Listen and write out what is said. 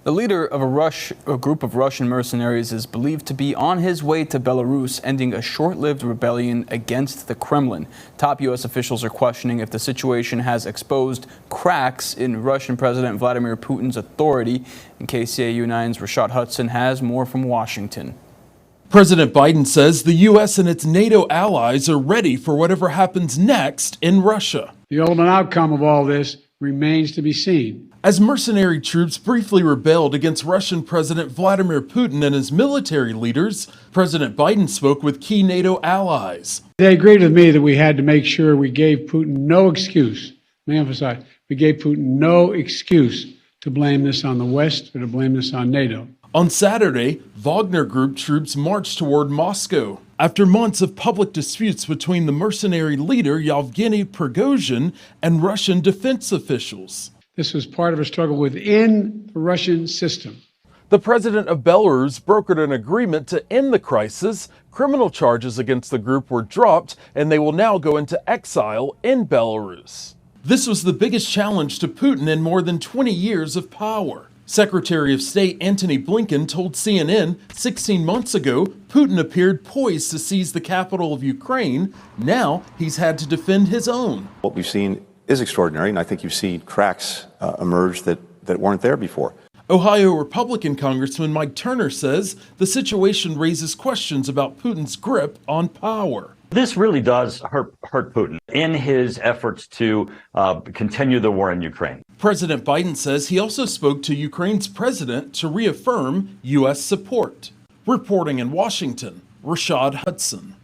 The leader of a group of Russian mercenaries is believed to be on his way to Belarus, ending a short-lived rebellion against the Kremlin. Top U.S. officials are questioning if the situation has exposed cracks in Russian President Vladimir Putin's authority. And KCAU-9's Rashad Hudson has more from Washington. President Biden says the U.S. and its NATO allies are ready for whatever happens next in Russia. The ultimate outcome of all this remains to be seen. As mercenary troops briefly rebelled against Russian President Vladimir Putin and his military leaders, President Biden spoke with key NATO allies. They agreed with me that we had to make sure we gave Putin no excuse. Let me emphasize, we gave Putin no excuse to blame this on the West or to blame this on NATO. On Saturday, Wagner Group troops marched toward Moscow after months of public disputes between the mercenary leader Yevgeny Prigozhin and Russian defense officials. This was part of a struggle within the Russian system. The president of Belarus brokered an agreement to end the crisis. Criminal charges against the group were dropped, and they will now go into exile in Belarus. This was the biggest challenge to Putin in more than 20 years of power. Secretary of State Antony Blinken told CNN 16 months ago Putin appeared poised to seize the capital of Ukraine. Now he's had to defend his own. What we've seen is extraordinary, and I think you've seen cracks emerge that weren't there before. Ohio Republican Congressman Mike Turner says the situation raises questions about Putin's grip on power. This really does hurt Putin in his efforts to continue the war in Ukraine. President Biden says he also spoke to Ukraine's president to reaffirm U.S. support. Reporting in Washington, Rashad Hudson.